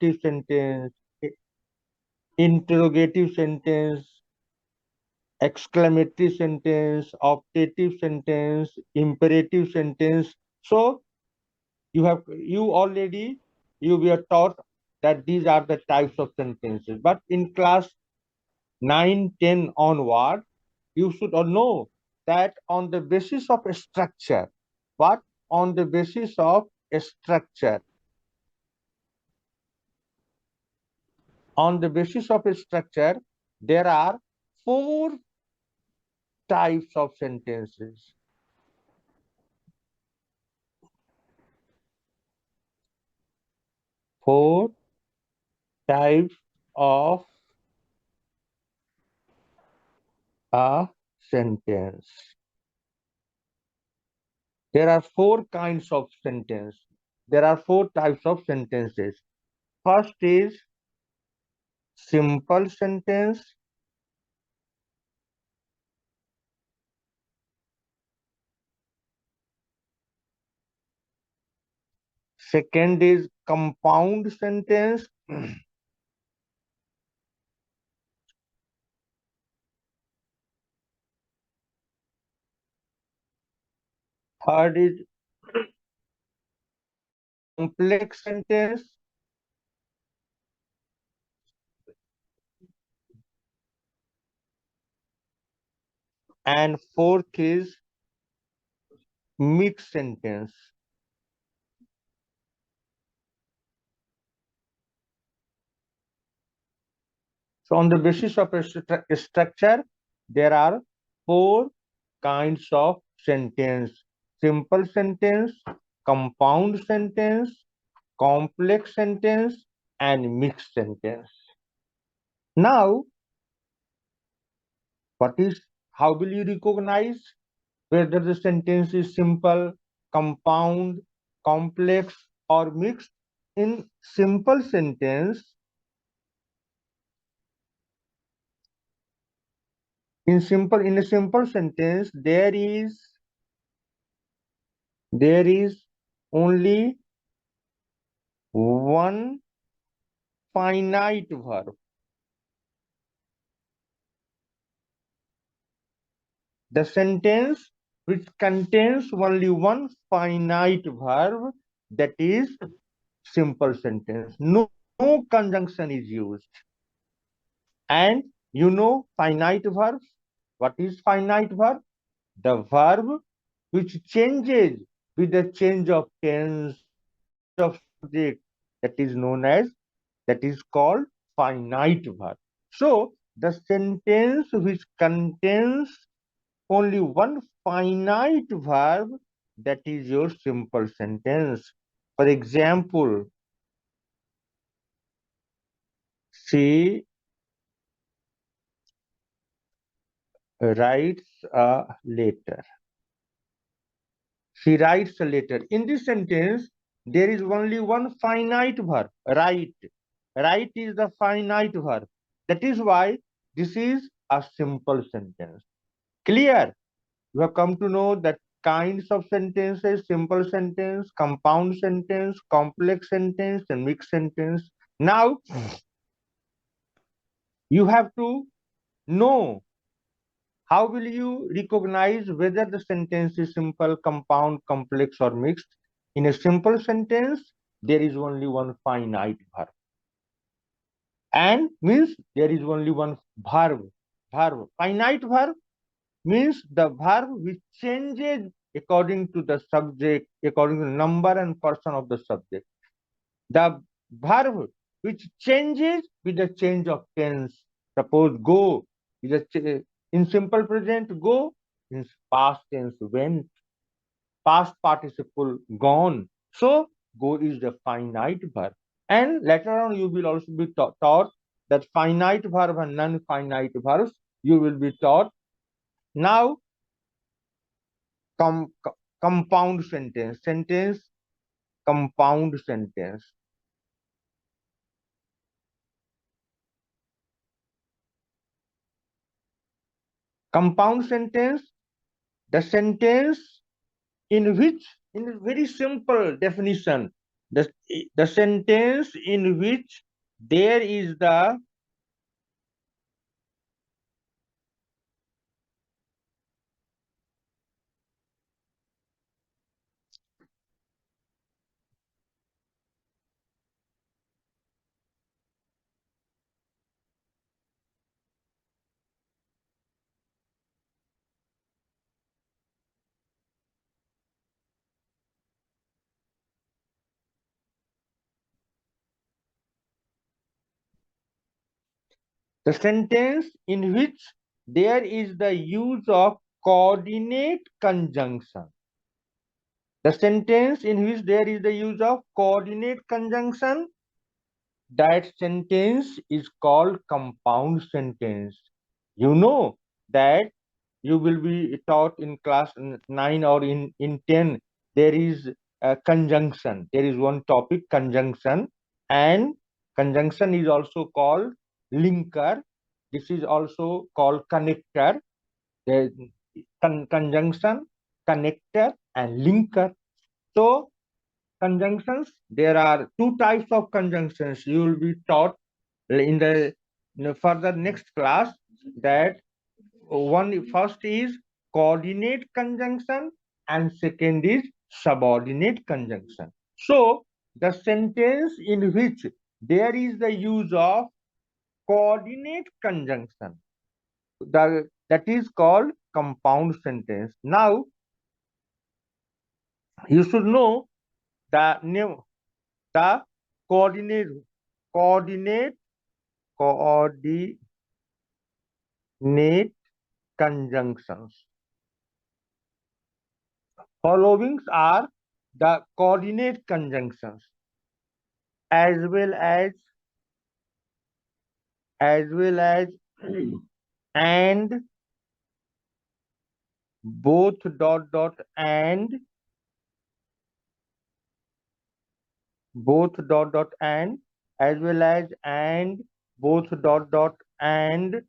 sentence, interrogative sentence, exclamatory sentence, optative sentence, imperative sentence. So you were taught that these are the types of sentences. But in class 9, 10 onward, you should know that on the basis of a structure, what on the basis of a structure, on the basis of a structure, there are four types of sentences. Four types of a sentence. There are four kinds of sentence. There are four types of sentences. First is simple sentence. Second is compound sentence. Third is complex sentence. And fourth is mixed sentence. So on the basis of a structure, there are four kinds of sentence: simple sentence, compound sentence, complex sentence, and mixed sentence. Now, how will you recognize whether the sentence is simple, compound, complex, or mixed? In simple sentence, in a simple sentence, there is only one finite verb. The sentence which contains only one finite verb, that is simple sentence. No conjunction is used. And finite verbs. What is finite verb? The verb which changes with the change of tense of subject, that is called finite verb. So the sentence which contains only one finite verb, that is your simple sentence. For example, she writes a letter. She writes a letter. In this sentence, there is only one finite verb, write. Write is the finite verb. That is why this is a simple sentence. Clear? You have come to know that kinds of sentences: simple sentence, compound sentence, complex sentence, and mixed sentence. Now, you have to know how will you recognize whether the sentence is simple, compound, complex, or mixed. In a simple sentence, there is only one finite verb. And means there is only one verb. Finite verb means the verb which changes according to the subject, according to the number and person of the subject. The verb which changes with the change of tense. Suppose go is in simple present, go, in past tense, went, past participle, gone. So go is the finite verb. And later on you will also be taught that finite verb and non-finite verbs you will be taught. Now, com compound sentence, compound sentence. Compound sentence, the sentence in which, in a very simple definition, The, the sentence in which there is the sentence in which there is the use of coordinate conjunction. The sentence in which there is the use of coordinate conjunction, that sentence is called compound sentence. You know that you will be taught in class 9 or in 10, there is a conjunction. There is one topic, conjunction, and conjunction is also called linker. This is also called connector. The conjunction, connector, and linker. So conjunctions, there are two types of conjunctions. You will be taught in the further next class, that one first is coordinate conjunction and second is subordinate conjunction. So the sentence in which there is the use of coordinate conjunction, that is called compound sentence. Now you should know the name, the coordinate coordinate coordinate conjunctions. Followings are the coordinate conjunctions, as well as and, both dot dot and, both dot dot and, as well as, both dot dot and,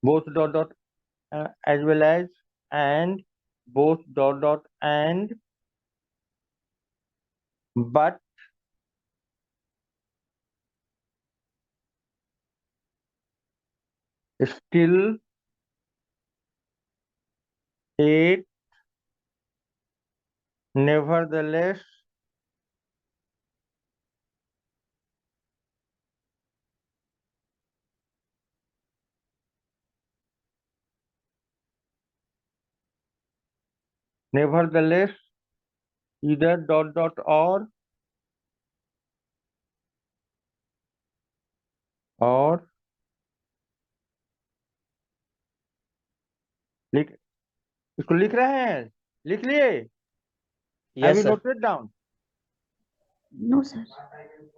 both dot dot, as well as, and, both dot dot and, but still, it, nevertheless, nevertheless, either dot dot or लिख, इसको लिख रहे हैं, लिख लिए? Have Yes, you sir. noted down? No, sir.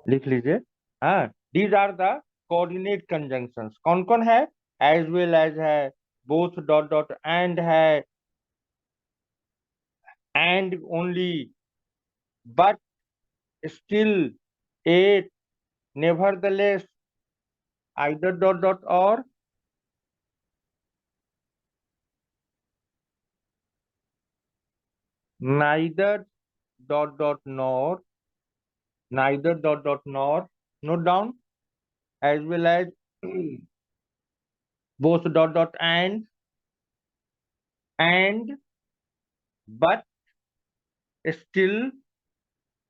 लिख लीजिए. हाँ, these are the coordinate conjunctions. कौन कौन है? As well as है, both dot dot and है, and only, but still, it, nevertheless, either dot dot or, neither dot dot nor, neither dot dot nor, note down, as well as both dot dot and, but still,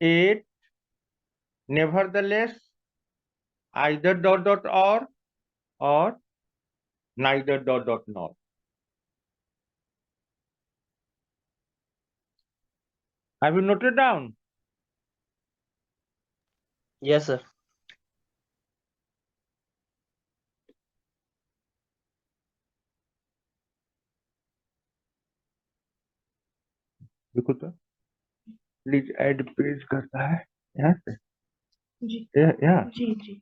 it, nevertheless, either dot dot or neither dot dot nor. Have you noted down? Yes, sir. देखो तो, please add page करता है यहाँ से, जी यहाँ. जी जी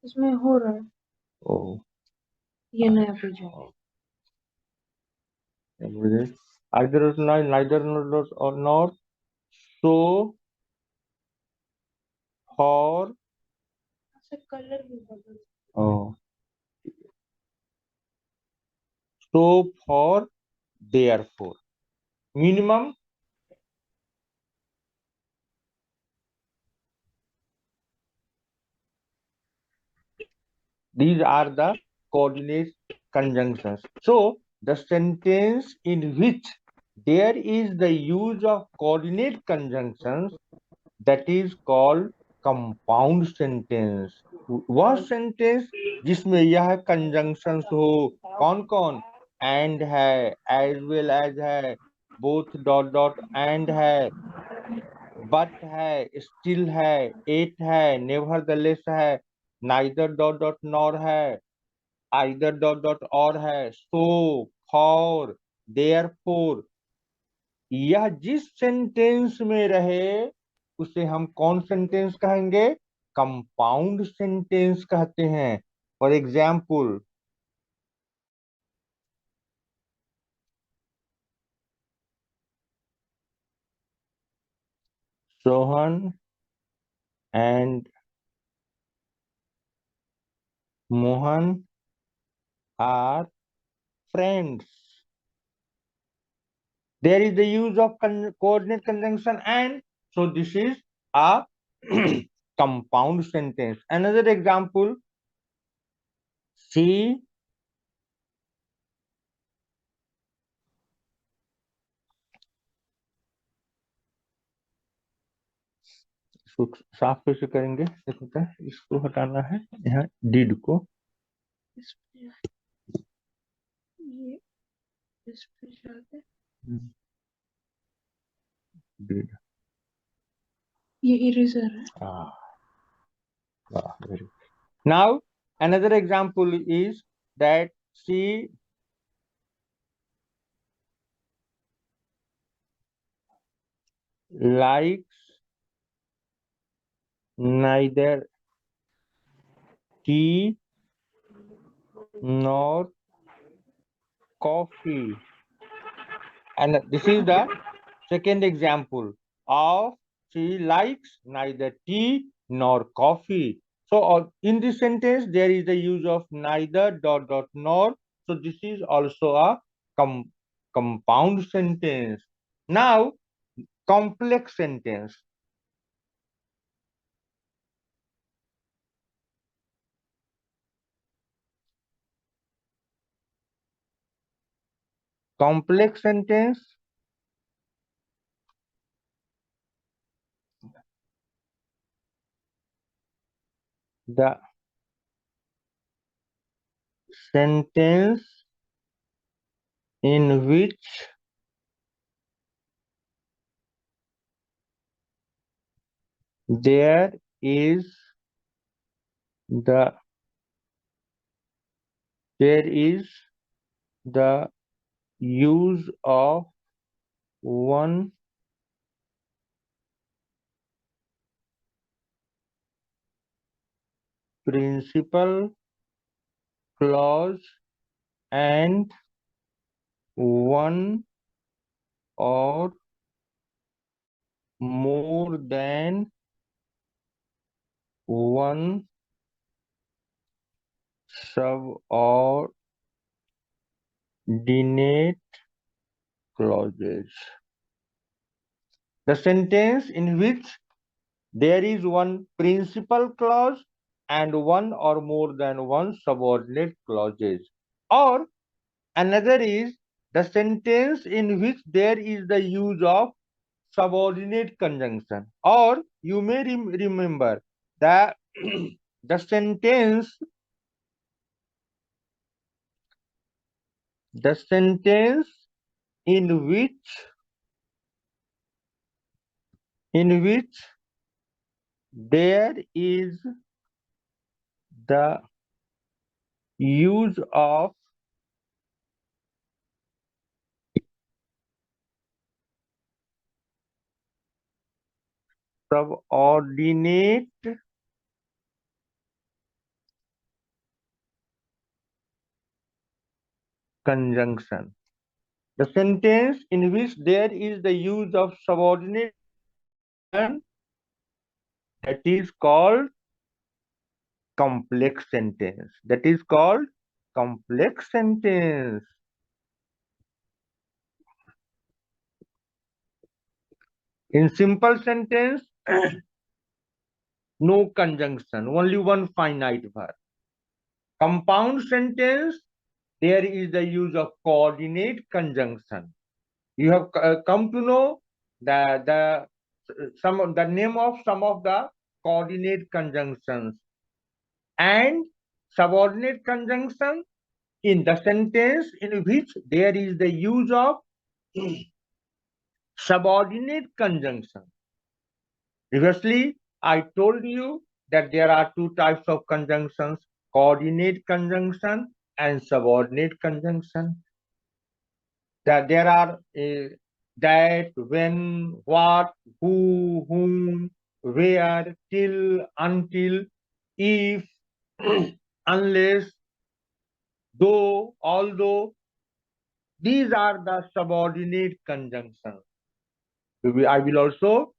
इसमें हो रहा है. ओ, ये नया पेज है. either neither dot or nor, so, for, अच्छा कलर भी बदल. oh, so, for, therefore. Minimum. These are the coordinate conjunctions. So, the sentence in which there is the use of coordinate conjunctions, that is called compound sentence. वह sentence जिसमें यह conjunctions हो, कौन कौन? And है, as well as है, both dot dot and है, but है, स्टिल है, एट है, नेवरदलेस है, नाइदर डॉट डॉट नॉर है, आइदर डॉट डॉट और है, सो, फॉर, देयरफॉर। यह जिस सेंटेंस में रहे उसे हम कौन सेंटेंस कहेंगे? कंपाउंड सेंटेंस कहते हैं। For example, Sohan and Mohan are friends. There is the use of coordinate conjunction, and so this is a compound sentence. Another example, she साफ कैसे करेंगे? देखो, इसको हटाना है, यहाँ डिड को डिड, ये इरेजर है. very good. Now another example is that she likes neither tea nor coffee. And this is the second example of she likes neither tea nor coffee. So in this sentence there is the use of neither dot dot nor. So this is also a compound sentence. Now complex sentence. Complex sentence, the sentence in which there is the use of one principal clause and one or more than one subordinate clauses. The sentence in which there is one principal clause and one or more than one subordinate clauses. Or another is the sentence in which there is the use of subordinate conjunction. Or you may remember that the sentence in which there is the use of subordinate conjunction. The sentence in which there is the use of subordinate, that is called complex sentence. That is called complex sentence. In simple sentence, no conjunction, only one finite verb. Compound sentence, there is the use of coordinate conjunction. You have come to know the name of some of the coordinate conjunctions and subordinate conjunction in the sentence in which there is the use of subordinate conjunction. Previously, I told you that there are two types of conjunctions, coordinate conjunction and subordinate conjunction. That there are that, when, what, who, whom, where, till, until, if, unless, though, although. These are the subordinate conjunctions. I will also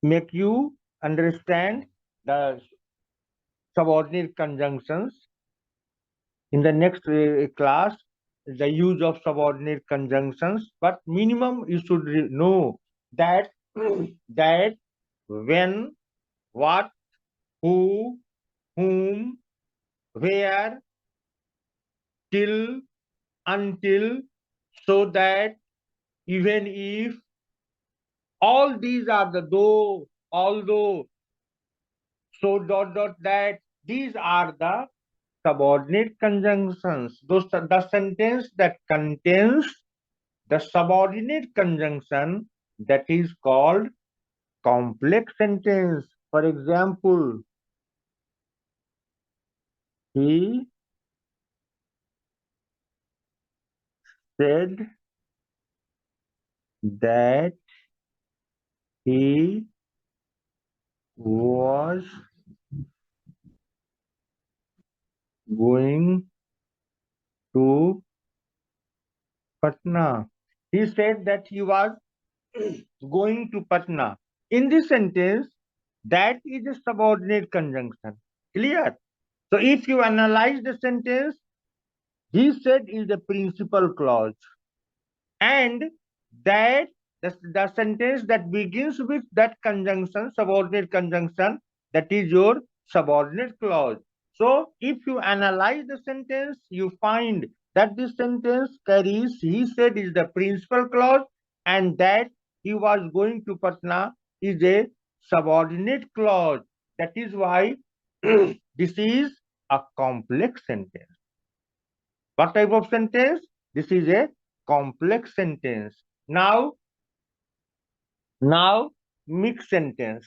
make you understand the subordinate conjunctions in the next class, the use of subordinate conjunctions. But minimum you should know that that, when, what, who, whom, where, till, until, so that, even if, all these are the though, although, so dot dot that. These are the subordinate conjunctions. The sentence that contains the subordinate conjunction, that is called complex sentence. For example, he said that he was going to Patna. He said that he was going to Patna. In this sentence, that is a subordinate conjunction. Clear? So if you analyze the sentence, he said is the principal clause. And that the sentence that begins with that conjunction, subordinate conjunction, that is your subordinate clause. So if you analyze the sentence, you find that this sentence carries he said is the principal clause, and that he was going to Patna is a subordinate clause. That is why this is a complex sentence. What type of sentence? This is a complex sentence. Now mixed sentence.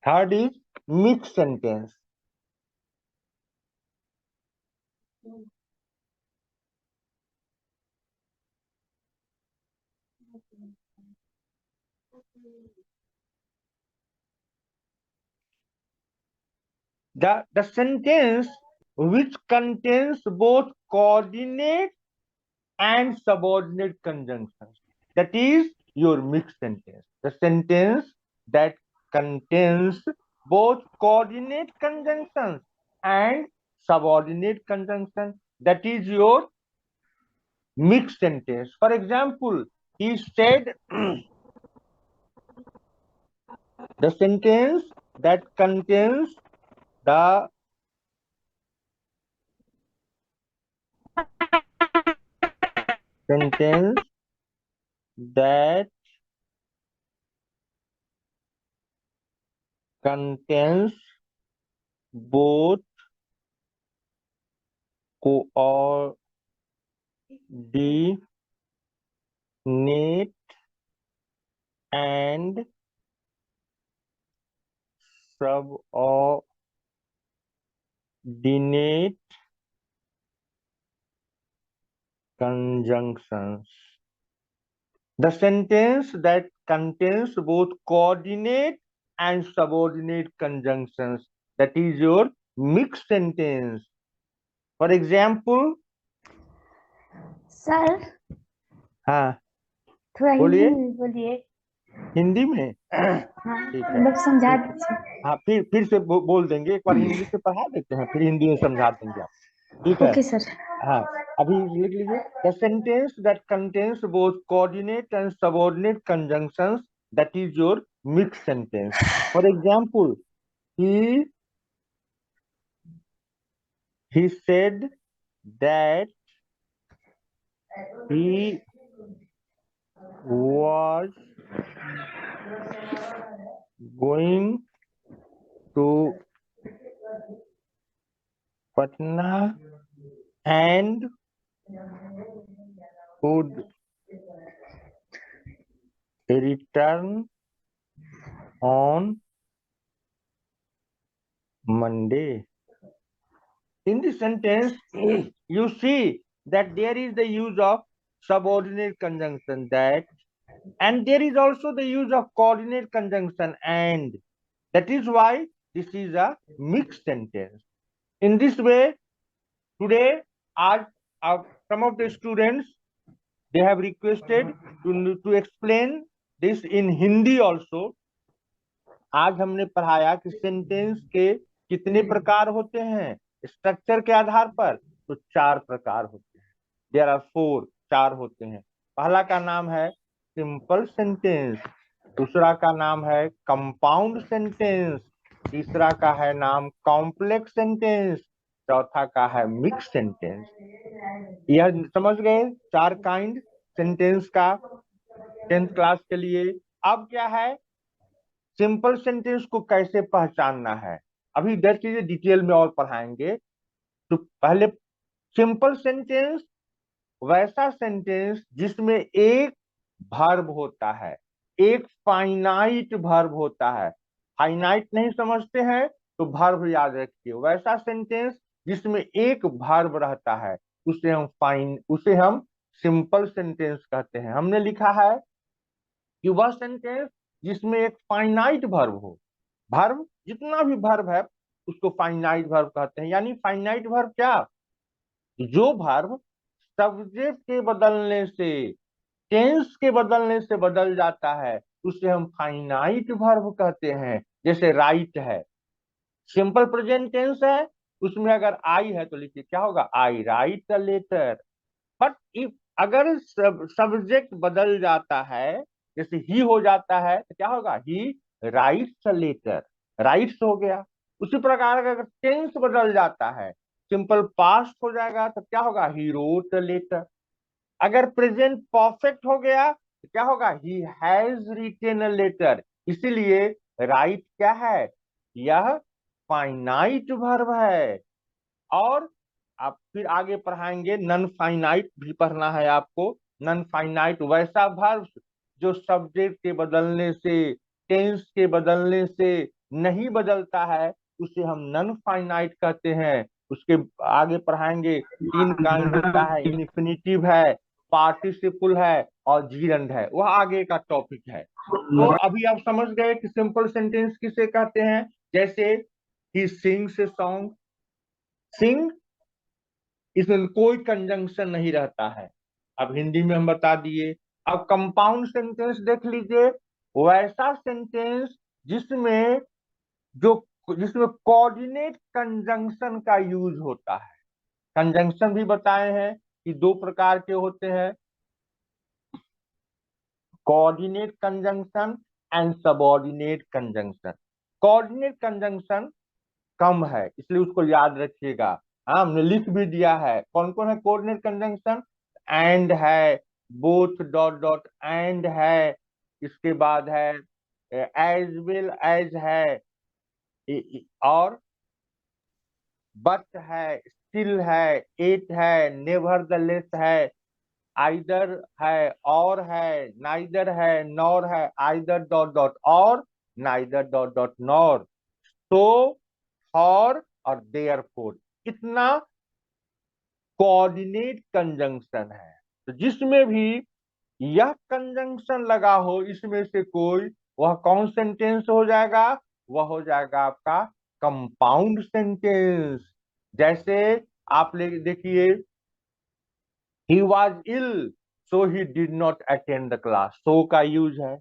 Third is mixed sentence. The sentence which contains both coordinate and subordinate conjunctions. That is your mixed sentence. The sentence that contains both coordinate conjunctions and subordinate conjunctions. That is your mixed sentence. For example, he said the sentence that contains the sentence that contains both coordinate and subordinate conjunctions. The sentence that contains both coordinate and subordinate conjunctions. That is your mixed sentence. For example, sir हाँ थोड़ा बोलिए हिंदी में बोलिए। हिंदी में। हाँ ठीक है, मतलब समझा ठीक। दीजिए। हाँ फिर से बोल देंगे, एक बार हिंदी से पढ़ा देते हैं, फिर हिंदी में समझा देंगे आप। ठीक है। Okay sir. हाँ, अभी लिख लीजिए, the sentence that contains both coordinate and subordinate conjunctions, that is your mix sentence. For example, he he said that he was going to Patna and would return on Monday. In this sentence, you see that there is the use of subordinate conjunction that, and there is also the use of coordinate conjunction and. That is why this is a mixed sentence. In this way, today, as some of the students, they have requested to explain this in Hindi also. आज हमने पढ़ाया कि sentence के कितने प्रकार होते हैं structure के आधार पर, तो 4 प्रकार होते हैं। देयर आर 4, 4 होते हैं। पहला का नाम है सिंपल सेंटेंस, दूसरा का नाम है कंपाउंड सेंटेंस, तीसरा का है नाम कॉम्प्लेक्स सेंटेंस, चौथा का है मिक्स सेंटेंस। यह समझ गए 4 काइंड सेंटेंस का 10th क्लास के लिए। अब क्या है, सिंपल सेंटेंस को कैसे पहचानना है, अभी इधर चीजें डिटेल में और पढ़ाएंगे। तो पहले, सिंपल सेंटेंस वैसा सेंटेंस जिसमें एक वर्ब होता है, एक फाइनाइट वर्ब होता है। फाइनाइट नहीं समझते हैं तो वर्ब याद रखिए, वैसा सेंटेंस जिसमें एक वर्ब रहता है उसे हम सिंपल सेंटेंस कहते हैं। हमने लिखा है कि वह सेंटेंस जिसमें एक फाइनाइट वर्ब हो, वर्ब जितना भी वर्ब है उसको फाइनाइट वर्ब कहते हैं। यानी फाइनाइट वर्ब क्या, जो वर्ब सब्जेक्ट के बदलने से, टेंस के बदलने से बदल जाता है उसे हम फाइनाइट वर्ब कहते हैं। जैसे राइट है, सिंपल प्रेजेंट टेंस है, उसमें अगर आई है तो लिखिए क्या होगा, I write the letter. But if अगर सब्जेक्ट बदल जाता है, जैसे ही हो जाता है तो क्या होगा, he writes a letter, writes हो गया। उसी प्रकार अगर टेंस बदल जाता है, सिंपल पास्ट हो जाएगा तो क्या होगा, ही रोट अ लेटर। अगर प्रेजेंट परफेक्ट हो गया तो क्या होगा, he has written a letter. इसीलिए राइट क्या है, यह फाइनाइट वर्ब है। और आप फिर आगे पढ़ाएंगे, नन फाइनाइट भी पढ़ना है आपको। नन फाइनाइट वैसा वर्ब जो सब्जेक्ट के बदलने से, टेंस के बदलने से नहीं बदलता है, उसे हम नन फाइनाइट कहते हैं। उसके आगे पढ़ाएंगे 3 काइंड होता है, इन्फिनिटिव है, पार्टिसिपल है और जीरंड है, वह आगे का टॉपिक है। तो अभी आप समझ गए कि सिंपल सेंटेंस किसे कहते हैं। जैसे ही सिंग्स ए सॉन्ग, सिंग, इसमें कोई कंजंक्शन नहीं रहता है। अब हिंदी में हम बता दिए। अब कंपाउंड सेंटेंस देख लीजिए, वैसा सेंटेंस जिसमें जो जिसमें कोऑर्डिनेट कंजंक्शन का यूज होता है। कंजंक्शन भी बताए हैं कि 2 प्रकार के होते हैं, coordinate conjunction and subordinate conjunction. Coordinate conjunction कम है इसलिए उसको याद रखिएगा। हाँ, हमने लिख भी दिया है कौन कौन है कोऑर्डिनेट कंजंक्शन। एंड है, बोथ डॉट डॉट एंड है, इसके बाद है एज वेल एज है, और बट है, स्टिल है, इट है, नेवरदलेस है, आइदर है, और है, नाइदर है, नॉर है, आइदर डॉट डॉट और, नाइदर डॉट डॉट नॉर, तो, फॉर और देयरफॉर। इतना कोऑर्डिनेट कंजंक्शन है। तो जिसमें भी यह कंजंक्शन लगा हो इसमें से कोई, वह कौन सेंटेंस हो जाएगा, वह हो जाएगा आपका कंपाउंड सेंटेंस। जैसे आप देखिए, he was ill so he did not attend the class, so का यूज है।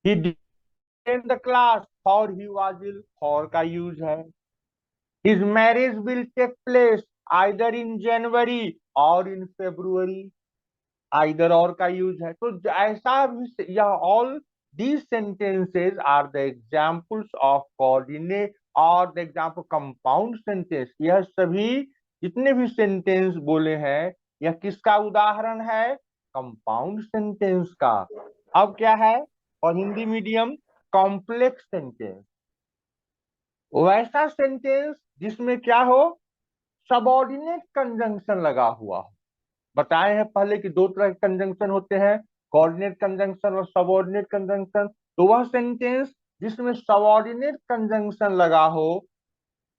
He did attend the class, for he was ill, for का यूज है। His marriage will take place, either in January और in February, either और का use है। तो ऐसा भी, यह all these sentences are the examples of coordinate और द एग्जाम्पल कंपाउंड सेंटेंस। यह सभी जितने भी सेंटेंस बोले हैं, यह किसका उदाहरण है? कंपाउंड सेंटेंस का। अब क्या है? और हिंदी मीडियम, कॉम्प्लेक्स सेंटेंस, वैसा सेंटेंस जिसमें क्या हो? सबऑर्डिनेट कंजंक्शन लगा हुआ हो। बताए हैं पहले कि दो तरह के कंजंक्शन होते हैं, कोऑर्डिनेट कंजंक्शन और सबऑर्डिनेट कंजंक्शन। तो वह सेंटेंस जिसमें सबऑर्डिनेट कंजंक्शन लगा हो,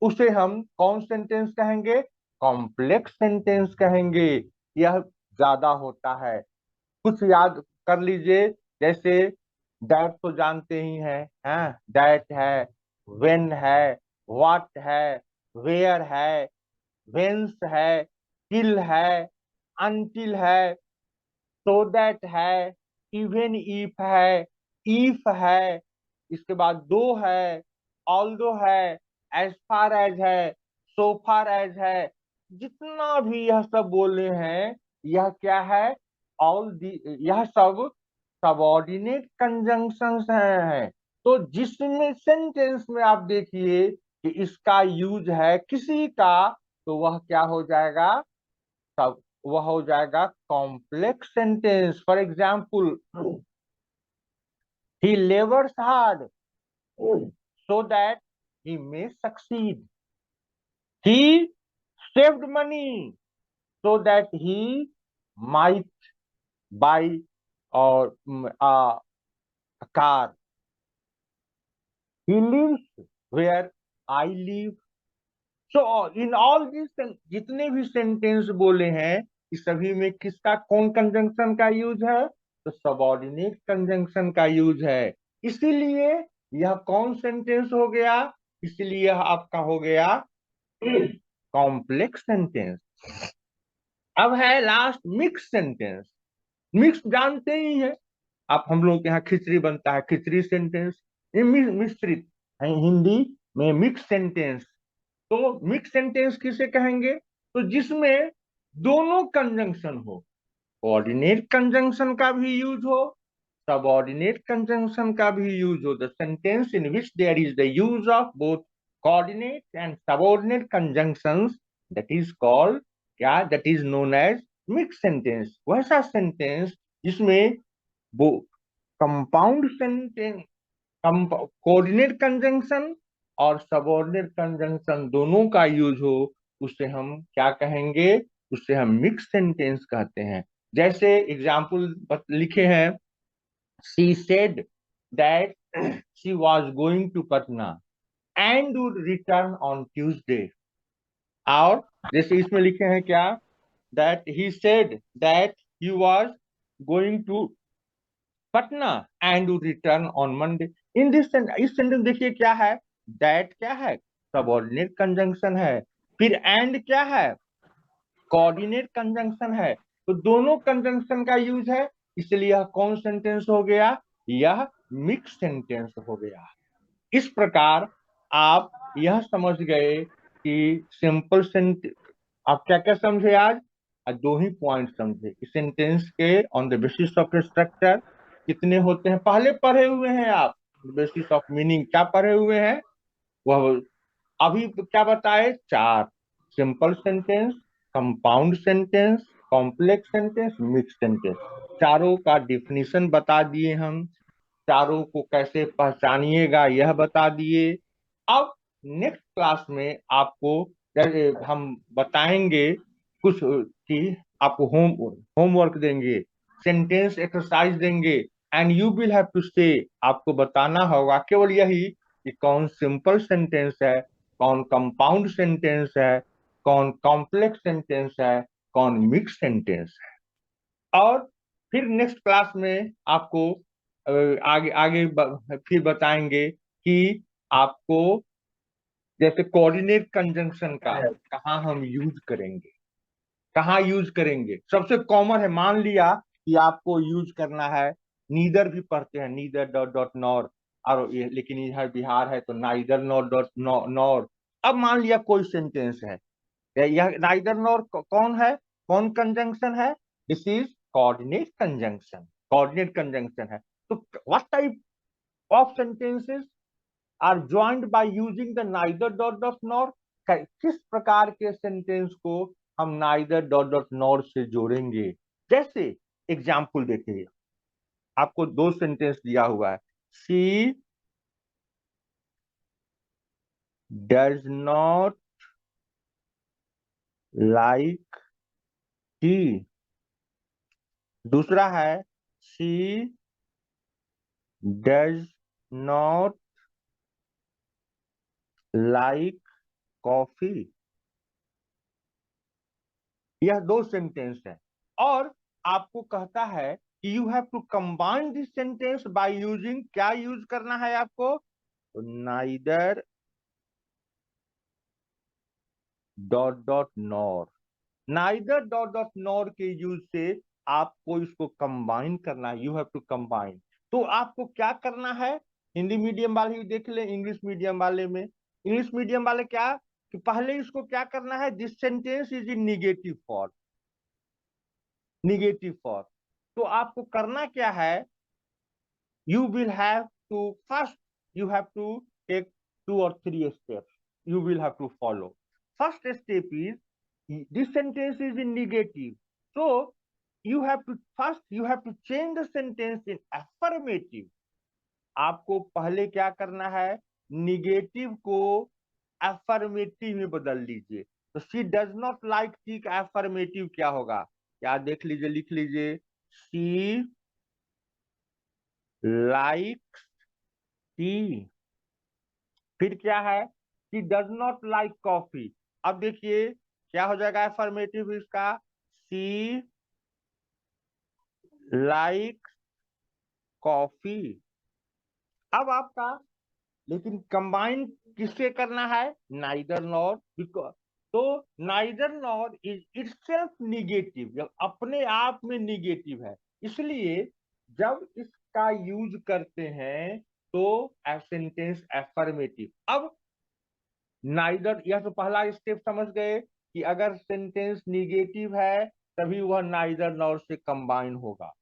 उसे हम कौन सेंटेंस कहेंगे? कॉम्प्लेक्स सेंटेंस कहेंगे। यह ज्यादा होता है। कुछ याद कर लीजिए, जैसे दैट तो जानते ही हैं, दैट है, व्हेन है, व्हाट है, वेयर है, वेंस है, टिल है, अनटिल है, सो दैट है, इवन इफ है, इफ है, इसके बाद दो है, ऑल्दो है, एज फार एज है, सो फार एज है। जितना भी यह सब बोले हैं, यह क्या है? ऑल दी, यह सब सबऑर्डिनेट कंजंक्शंस हैं। तो जिसमें सेंटेंस में आप देखिए कि इसका यूज है किसी का, तो वह क्या हो जाएगा? सब वह हो जाएगा complex sentence. For example, he labours hard so that he may succeed. He saved money so that he might buy or a car. He lives where I live. So in all these जितने भी sentence बोले हैं, इस सभी में किसका, कौन conjunction का यूज है? तो सबऑर्डिनेट कंजंक्शन का यूज है। इसीलिए यह कौन सेंटेंस हो गया? इसलिए यह आपका हो गया कॉम्प्लेक्स सेंटेंस। अब है लास्ट मिक्स सेंटेंस। मिक्स जानते ही हैं आप, हम लोग के यहाँ खिचड़ी बनता है, खिचड़ी सेंटेंस, ये मिश्रित है हिंदी में मिक्स सेंटेंस। तो मिक्स सेंटेंस किसे कहेंगे? तो जिसमें दोनों कंजंक्शन हो, कोऑर्डिनेट कंजंक्शन का भी यूज हो, सबऑर्डिनेट कंजंक्शन का भी यूज हो। The sentence in which there is the use of both coordinate and subordinate conjunctions, that is called क्या? That is known as mix sentence. वैसा सेंटेंस जिसमें वो कंपाउंड सेंटेंस, कोऑर्डिनेट कंजंक्शन और subordinate conjunction दोनों का use हो, उससे हम क्या कहेंगे? उससे हम मिक्स सेंटेंस कहते हैं। जैसे एग्जाम्पल लिखे हैं, she said that she was going to Patna and would return on Tuesday। और जैसे इसमें लिखे हैं क्या? that he said that he was going to Patna and would return on Monday। In this इस सेंटेंस देखिए क्या है? that क्या है? सबऑर्डिनेट कंजंक्शन है। फिर एंड क्या है? कोऑर्डिनेट कंजंक्शन है। तो दोनों कंजंक्शन का यूज है, इसलिए यह कौन सेंटेंस हो गया? यह मिक्स सेंटेंस हो गया। इस प्रकार आप यह समझ गए कि सिंपल सेंटेंस, आप क्या क्या समझे आज? दो ही पॉइंट समझे कि सेंटेंस के on the basis of structure कितने होते हैं, पहले पढ़े हुए हैं आप। बेसिस ऑफ मीनिंग क्या पढ़े हुए हैं? वह अभी क्या बताए? चार, simple sentence, compound sentence, complex sentence, mix sentence. चारों का डिफिनीशन बता दिए हम, चारों को कैसे पहचानिएगा यह बता दिए। अब नेक्स्ट क्लास में आपको हम बताएंगे कुछ कि आपको होमवर्क देंगे, सेंटेंस एक्सरसाइज देंगे, and you will have to say, आपको बताना होगा केवल यही कि कौन सिंपल सेंटेंस है, कौन कंपाउंड सेंटेंस है, कौन कॉम्प्लेक्स सेंटेंस है, कौन मिक्स सेंटेंस है। और फिर नेक्स्ट क्लास में आपको आगे आगे फिर बताएंगे कि आपको जैसे कोऑर्डिनेट कंजंक्शन का कहाँ हम यूज करेंगे, कहाँ यूज करेंगे। सबसे कॉमन है, मान लिया कि आपको यूज करना है, नीदर भी पढ़ते हैं, नीदर डॉट डॉट नॉर, और लेकिन यह बिहार है तो नाइदर नॉर डॉट नॉर। अब मान लिया कोई सेंटेंस है, यह नाइदर नॉर कौन है, कौन कंजंक्शन है? This is coordinate conjunction, coordinate conjunction है। तो what type of sentences are joined by using the neither dot dot nor? किस प्रकार के सेंटेंस को हम नाइदर डॉट डॉट नॉर से जोड़ेंगे? जैसे एग्जाम्पल देखिए, आपको दो सेंटेंस दिया हुआ है, she does not like tea. दूसरा है she does not like coffee. यह दो सेंटेंस है, और आपको कहता है कि you have to combine this sentence by using, क्या यूज करना है आपको? Neither dot dot nor, neither dot dot nor के यूज से आपको इसको कंबाइन करना है, यू हैव टू कंबाइन। तो आपको क्या करना है? हिंदी मीडियम वाले ही देख ले, इंग्लिश मीडियम वाले में, इंग्लिश मीडियम वाले क्या कि पहले इसको क्या करना है, this sentence is in negative form, negative form. तो आपको करना क्या है, you will have to first, you have to take 2 or 3 steps you will have to follow. First step is, this sentence is in negative, so you have to first, you have to change the sentence in affirmative. आपको पहले क्या करना है, negative को affirmative में बदल लीजिए। तो she does not like T का अफर्मेटिव क्या होगा, क्या देख लीजिए, लिख लीजिए, शी लाइक टी। फिर क्या है, she does not like coffee. अब देखिए क्या हो जाएगा अफर्मेटिव इसका, शी लाइक कॉफी। अब आपका लेकिन कंबाइन किससे करना है, नाइदर नॉर, बिकॉज तो neither nor is itself negative, जब अपने आप में निगेटिव है, इसलिए जब इसका यूज करते हैं तो सेंटेंस अफर्मेटिव। अब नाइदर, यह तो पहला स्टेप समझ गए कि अगर सेंटेंस निगेटिव है तभी वह नाइदर नॉर से कंबाइन होगा।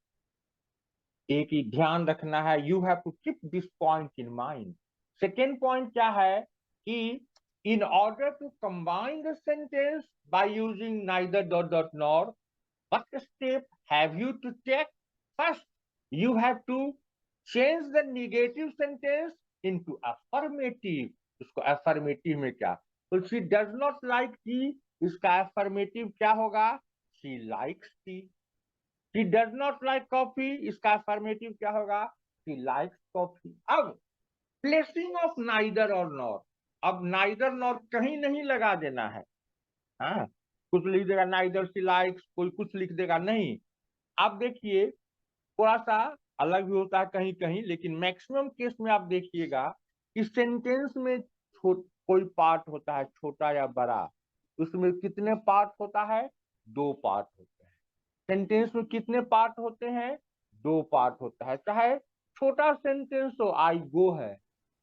एक ही ध्यान रखना है, you have to keep this point in mind. Second point क्या है कि in order to combine the sentence by using neither dot dot nor, what step have you to take? First, you have to change the negative sentence into affirmative. इसको affirmative में क्या, तो she does not like tea, इसका affirmative क्या होगा, she likes tea. She does not like coffee, इसका affirmative क्या होगा, she likes coffee. अब प्लेसिंग ऑफ नाइदर और नॉर, अब नाइदर नॉर कहीं नहीं लगा देना है। हाँ, कुछ लिख देगा नाइदर शी लाइक्स, कोई कुछ लिख देगा, नहीं। आप देखिए थोड़ा सा अलग भी होता है कहीं कहीं, लेकिन मैक्सिमम केस में आप देखिएगा कि सेंटेंस में कोई पार्ट होता है छोटा या बड़ा, उसमें कितने पार्ट होता है, 2 पार्ट होते हैं। सेंटेंस में कितने पार्ट होते हैं, 2 पार्ट होता है। चाहे छोटा सेंटेंस हो, आई गो है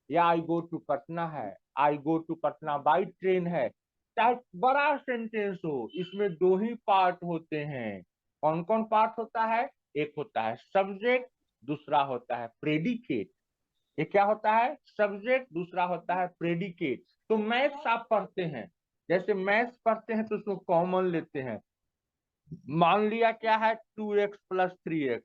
या आई गो टू पटना है, I go to Patna by train है, चाहे बड़ा सेंटेंस हो, इसमें 2 ही पार्ट होते हैं। कौन कौन पार्ट होता है, एक होता है सब्जेक्ट, दूसरा होता है प्रेडिकेट। ये क्या होता है, सब्जेक्ट, दूसरा होता है प्रेडिकेट। तो मैथ्स आप पढ़ते हैं, जैसे मैथ्स पढ़ते हैं तो उसको कॉमन लेते हैं, मान लिया क्या है 2x + 3x,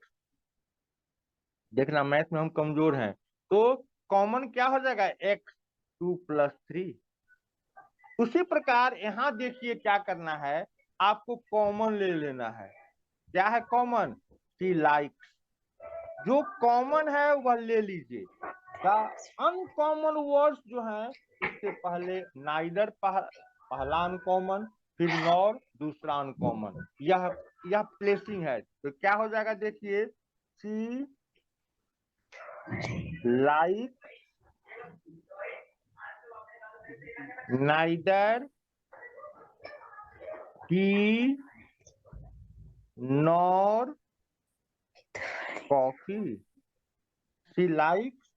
देखना मैथ में हम कमजोर हैं, तो कॉमन क्या हो जाएगा, x 2 + 3। उसी प्रकार यहाँ देखिए क्या करना है, आपको कॉमन ले लेना है। क्या है कॉमन, शी लाइक्स, जो कॉमन है वह ले लीजिए। अनकॉमन वर्ड्स जो हैं उससे पहले नाइदर पहला अनकॉमन, फिर नॉर दूसरा अनकॉमन, यह प्लेसिंग है। तो क्या हो जाएगा देखिए, she like neither T nor coffee. She likes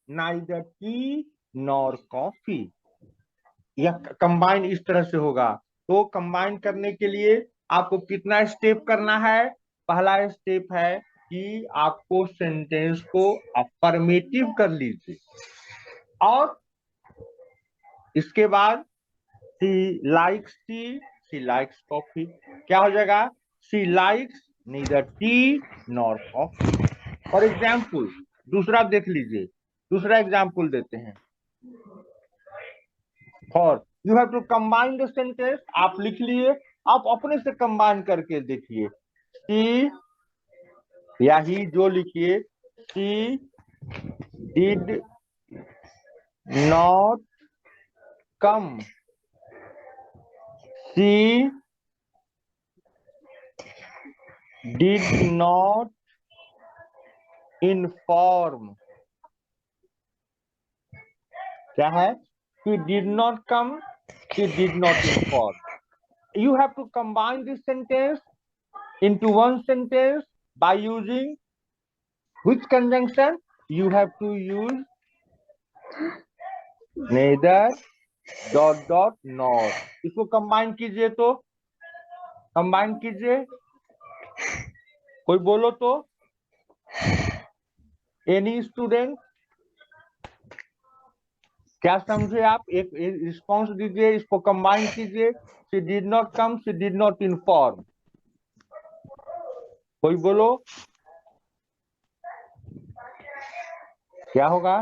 neither T nor coffee. या कंबाइन इस तरह से होगा। तो कंबाइन करने के लिए आपको कितना स्टेप करना है? पहला स्टेप है कि आपको सेंटेंस को अफर्मेटिव कर लीजिए, और इसके बाद शी लाइक्स कॉफी, क्या हो जाएगा? She likes neither tea nor coffee. For example दूसरा देख लीजिए, दूसरा एग्जाम्पल देते हैं। For you have to combine the sentence, आप लिख लिए, आप अपने से कंबाइन करके देखिए। शी या ही, जो लिखिए, she did not come, she did not inform, क्या है? She did not come, she did not inform. You have to combine this sentence into one sentence by using which conjunction? You have to use neither, dot dot, nor। इसको combine कीजिए, तो combine कीजिए, कोई बोलो तो, any student, क्या समझे आप? एक रिस्पॉन्स दीजिए, इसको कंबाइन कीजिए। She did not come, she did not inform, कोई बोलो, क्या होगा?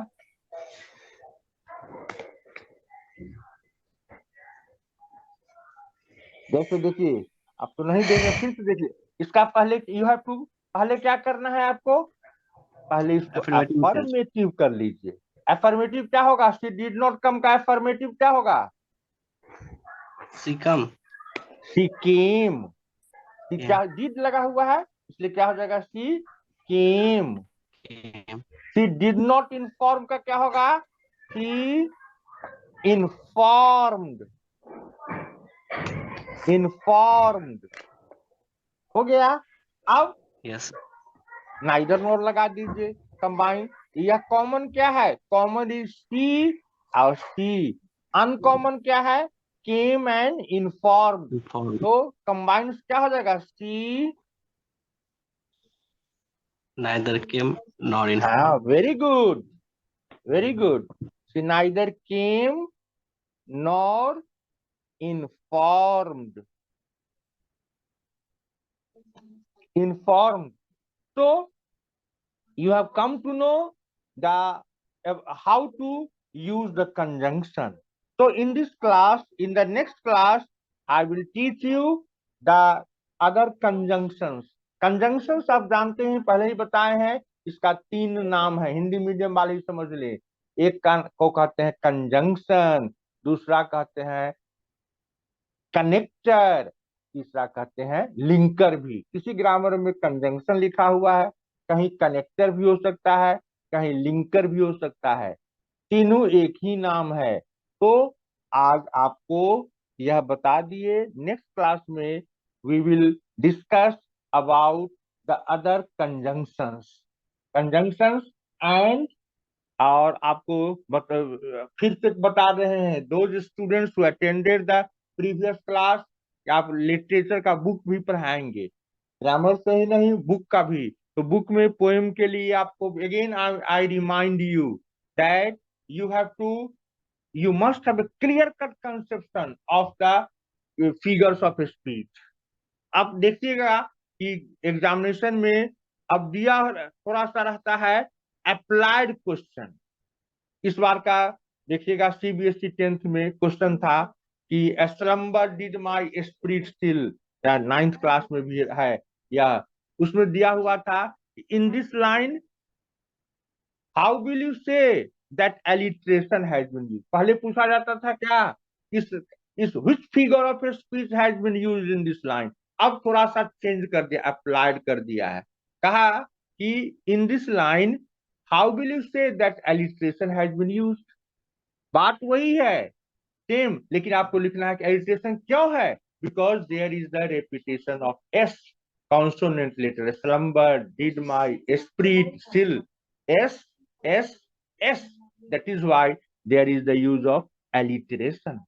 जैसे देखिए, आप तो नहीं देंगे, फिर से देखिए इसका पहले यू हैव टू, पहले क्या करना है आपको? पहले इसको अफर्मेटिव कर लीजिए। अफर्मेटिव क्या होगा? शी डिड नॉट कम का अफर्मेटिव क्या होगा? She come, she came. क्या डिड लगा हुआ है, इसलिए क्या हो जाएगा? She came. She did not inform का क्या होगा? शी इन्फॉर्म्ड, इन्फॉर्म्ड हो गया। अब यस, नाइदर नोर लगा दीजिए, कंबाइन। यह कॉमन क्या है? कॉमन इज सी और सी। अनकॉमन क्या है? Came and inform. तो कंबाइन क्या हो जाएगा? सी नाइदर केम नॉर इन। हाँ, वेरी गुड, वेरी गुड। सी नाइदर केम नॉर इन्फॉर्म्ड, इन्फॉर्म्ड। तो you have come to know the how to use the conjunction. So in this class, in the next class, I will teach you the other conjunctions। conjunctions आप जानते हैं, पहले ही बताए हैं, इसका 3 नाम है, हिंदी मीडियम वाले समझ ले। एक को कहते हैं कंजंक्शन, दूसरा कहते हैं कनेक्टर, तीसरा कहते हैं लिंकर। भी किसी ग्रामर में कंजंक्शन लिखा हुआ है, कहीं कनेक्टर भी हो सकता है, कहीं लिंकर भी हो सकता है, तीनों एक ही नाम है। तो आज आपको यह बता दिए, नेक्स्ट क्लास में we will discuss about the other conjunctions, conjunctions and. और आपको फिर से बता रहे हैं, those students who attended the previous class, आप लिटरेचर का बुक भी पढ़ाएंगे, ग्रामर से ही नहीं, बुक का भी। तो बुक में पोएम के लिए आपको again I remind you that you have to, you must have a clear cut conception of the figures of speech। अब देखिएगा कि एग्जामिनेशन में अब दिया थोड़ा सा रहता है अप्लाइड क्वेश्चन। इस बार का देखिएगा सीबीएसई 10th में क्वेश्चन था कि slumber did my spirit still, या 9th क्लास में भी है, या उसमें दिया हुआ था in this line how will you say that alliteration has been used. पहले पूछा जाता था क्या, इस which figure of speech has been used in this line. अब थोड़ा सा चेंज कर दिया, अप्लाइड कर दिया है, कहा कि in this line how will you say that alliteration has been used. बात वही है, सेम, लेकिन आपको लिखना है कि एलिट्रेशन क्यों है, because there is the repetition of S consonant letter. Slumber did my spirit still, S S S, that is why there is the use of alliteration।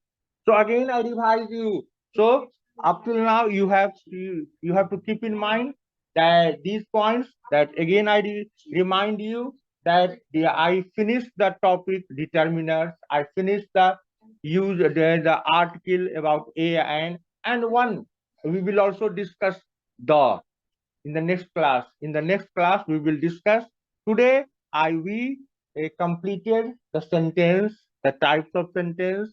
So again, I revise you. So up till now, you have to keep in mind that these points. That again, I remind you that I finished the topic determiners. I finished the the article about a and one. We will also discuss the in the next class. In the next class, we will discuss. Today, we completed the sentence, the types of sentence,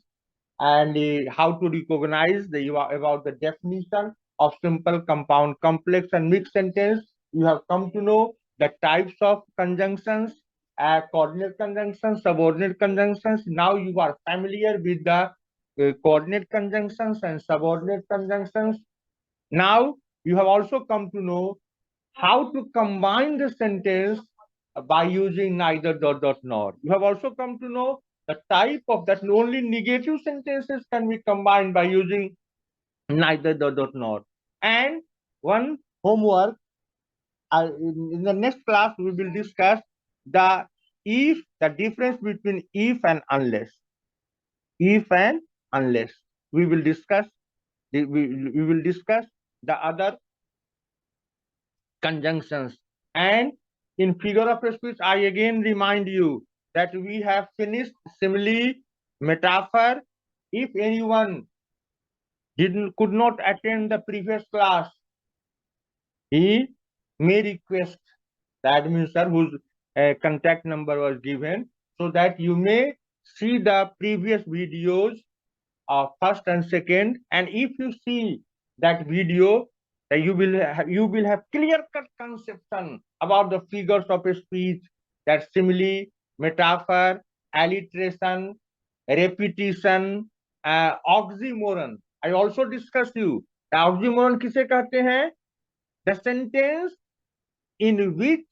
and how to recognize about the definition of simple, compound, complex, and mixed sentence. You have come to know the types of conjunctions, coordinate conjunctions, subordinate conjunctions. Now you are familiar with the coordinate conjunctions and subordinate conjunctions. Now you have also come to know how to combine the sentence by using neither dot dot nor. You have also come to know the type of that only negative sentences can be combined by using neither dot dot nor. And one homework, in the next class we will discuss the difference between if and unless. If and unless. We will discuss the other conjunctions. And in figure of speech, I again remind you that we have finished simile, metaphor. If anyone could not attend the previous class, he may request the admin sir whose contact number was given, so that you may see the previous videos of first and second. And if you see that video, you will have clear-cut conception about the figures of a speech, that simile, metaphor, alliteration, repetition, oxymoron. I also discussed you. The oxymoron किसे कहते हैं? The sentence in which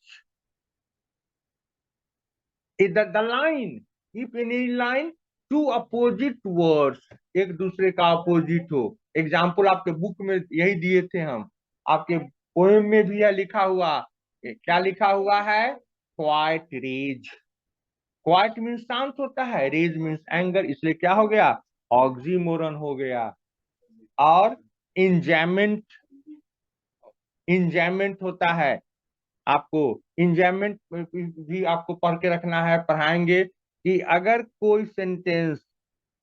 the line, if any line, two opposite words, एक दूसरे का opposite हो. Example आपके book में यही दिए थे हम. आपके पोएम में भी है लिखा हुआ. क्या लिखा हुआ है? Quite raise. क्वाइट मीन्स शांत होता है, रेज मीन्स एंगर, इसलिए क्या हो गया? ऑक्सीमोरन हो गया. और इंजॉयमेंट होता है. आपको इंजॉयमेंट भी आपको पढ़ के रखना है, पढ़ाएंगे कि अगर कोई sentence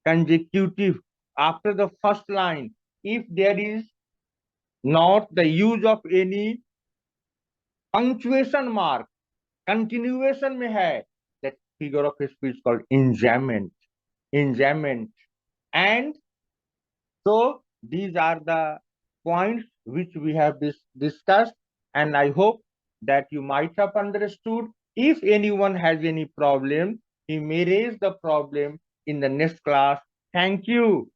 consecutive after the first line, if there is not the use of any punctuation mark, continuation में है, that figure of speech called enjambment. And so these are the points which we have discussed, and I hope that you might have understood. If anyone has any problem, he may raise the problem in the next class. Thank you.